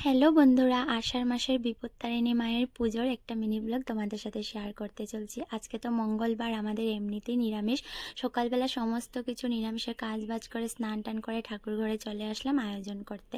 Hello বন্ধুরা, আষাঢ় মাসের বিপত্তারিণী মায়ের পুজোর একটা মিনি ব্লগ তোমাদের সাথে শেয়ার করতে চলছি। আজকে তো মঙ্গলবার, আমাদের এমনিতেই নিরামিষ। সকালবেলা সমস্ত কিছু নিরামিষের কাজ বাজ করে স্নান টান করে ঠাকুর ঘরে চলে আসলাম আয়োজন করতে।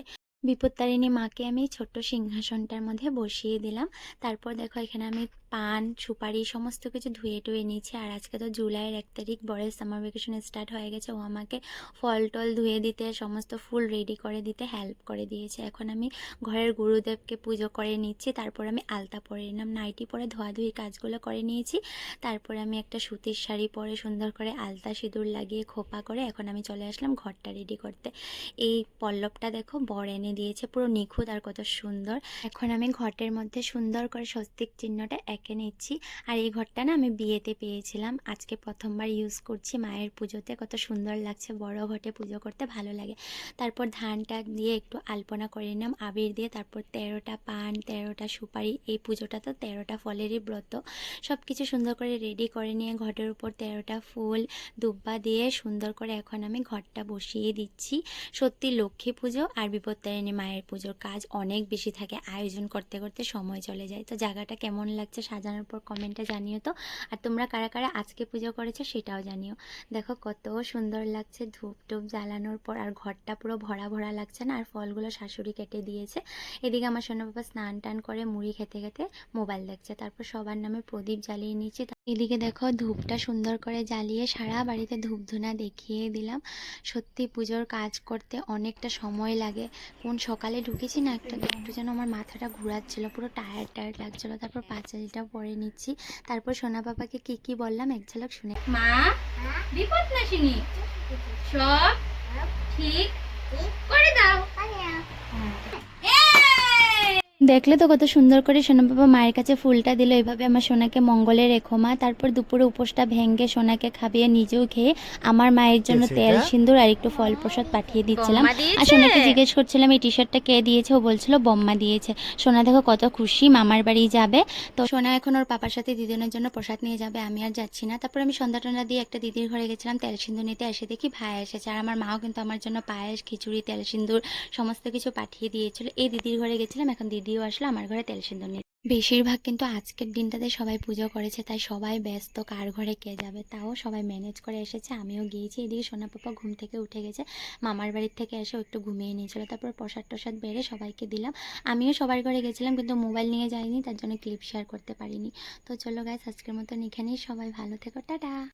বিপত্তারিণী মাকে আমি ছোট্ট সিংহাসনটার মধ্যে বসিয়ে দিলাম। তারপর দেখো এখানে আমি পান সুপারি সমস্ত কিছু ধুয়ে টুয়ে নিয়েছি। আর আজকে তো জুলাইয়ের 1 তারিখ, বরের সামার ভ্যাকেশন স্টার্ট হয়ে গেছে। ও আমাকে ফল টল ধুয়ে দিতে, সমস্ত ফুল রেডি করে দিতে হেল্প করে দিয়েছে। এখন আমি ঘরের গুরুদেবকে পুজো করে নিচ্ছি। তারপর আমি আলতা পরে নিলাম, নাইটি পরে ধোয়াধুয়ি কাজগুলো করে নিয়েছি। তারপরে আমি একটা সুতির শাড়ি পরে সুন্দর করে আলতা সিঁদুর লাগিয়ে খোপা করে এখন আমি চলে আসলাম ঘরটা রেডি করতে। এই পল্লবটা দেখো বর এনে দিয়েছে, পুরো নিখুঁত আর কত সুন্দর। এখন আমি ঘটের মধ্যে সুন্দর করে স্বস্তিক চিহ্নটা এঁকে নিচ্ছি। আর এই ঘরটা না আমি বিয়েতে পেয়েছিলাম, আজকে প্রথমবার ইউজ করছি মায়ের পুজোতে। কত সুন্দর লাগছে, বড় ঘটে পুজো করতে ভালো লাগে। তারপর ধানটা দিয়ে একটু আলপনা করে নিলাম আবির দিয়ে। তারপর 13টা পান, 13টা সুপারি, এই পুজোটা তো 13টা ফলেরই ব্রত। সব কিছু সুন্দর করে রেডি করে নিয়ে ঘটের উপর 13টা ফুল দুব্বা দিয়ে সুন্দর করে এখন আমি ঘরটা বসিয়ে দিচ্ছি। সত্যি লক্ষ্মী পুজো আর বিপত্তারিণী মায়ের পুজোর কাজ অনেক বেশি থাকে, আয়োজন করতে করতে সময় চলে যায়। তো জায়গাটা কেমন লাগছে সাজানোর পর কমেন্টে জানিও তো। আর তোমরা কারা কারা আজকে পুজো করেছো সেটাও জানিও। দেখো কত সুন্দর লাগছে ধূপ টুপ জ্বালানোর পর, আর ঘরটা পুরো ভরা ভরা লাগছে না। আর ফলগুলো শাশুড়ি কেটে দিয়েছে। এদিকে আমার সোনা বাবা স্নান টান করে মুড়ি খেতে খেতে মোবাইল দেখছে। তারপর সবার নামে প্রদীপ জ্বালিয়ে নিচ্ছি। এদিকে দেখো ধূপটা সুন্দর করে জ্বালিয়ে সারা বাড়িতে ধূপ ধুনা দেখিয়ে দিলাম। সত্যি পুজোর কাজ করতে অনেকটা সময় লাগে। কোন সকালে ঢুকেছি না, একটু যেন আমার মাথাটা ঘুরাচ্ছিল, পুরো টায়ার্ড টায়ার্ড লাগছিলো। তারপর পাঁচালিটা পরে নিচ্ছি। তারপর সোনা বাবাকে কি কি বললাম এক ঝলক শুনে। মা, বিপদ নাশিনী সব ঠিক করে দাও। দেখলে তো কত সুন্দর করে সোনা বাবা মায়ের কাছে ফুলটা দিল। এইভাবে আমার সোনাকে মঙ্গলে রেখো মা। তারপর দুপুরে উপোসটা ভেঙে সোনাকে খাবিয়ে নিজেও খেয়ে আমার মায়ের জন্য তেল সিন্দুর আর একটু ফল প্রসাদ পাঠিয়ে দিচ্ছিলাম। আর সোনাকে জিজ্ঞেস করছিলাম এই টি শার্টটা কে দিয়েছে, ও বলছিল বম্মা দিয়েছে। সোনা দেখো কত খুশি, মামার বাড়ি যাবে। তো সোনা এখন ওর পাপার সাথে দিদিনের জন্য প্রসাদ নিয়ে যাবে, আমি আর যাচ্ছি না। তারপর আমি সন্ধ্যা টন্ধ্যা দিয়ে একটা দিদির ঘরে গেছিলাম তেল সিন্দুর নিতে। এসে দেখি ভাই এসেছে, আর আমার মাও কিন্তু আমার জন্য পায়েস খিচুড়ি তেল সিন্দুর সমস্ত কিছু পাঠিয়ে দিয়েছিল। এই দিদির ঘরে গেছিলাম, এখন দিদিও আসলো আমার ঘরে তেল সিন্দুর নিয়ে। বেশিরভাগ কিন্তু আজকের দিনটাতে সবাই পুজো করেছে, তাই সবাই ব্যস্ত, কার ঘরে কে যাবে। তাও সবাই ম্যানেজ করে এসেছে, আমিও গিয়েছি। এদিকে সোনা পাপা ঘুম থেকে উঠে গেছে, মামার বাড়ির থেকে এসে একটু ঘুমিয়ে নিয়েছিল। তারপর প্রসাদ টসাদ বেড়ে সবাইকে দিলাম। আমিও সবার ঘরে গেছিলাম, কিন্তু মোবাইল নিয়ে যাইনি, তার জন্য ক্লিপ শেয়ার করতে পারিনি। তো চলো গাইস, আজকের মতন এখানেই। সবাই ভালো থেকো, টাটা।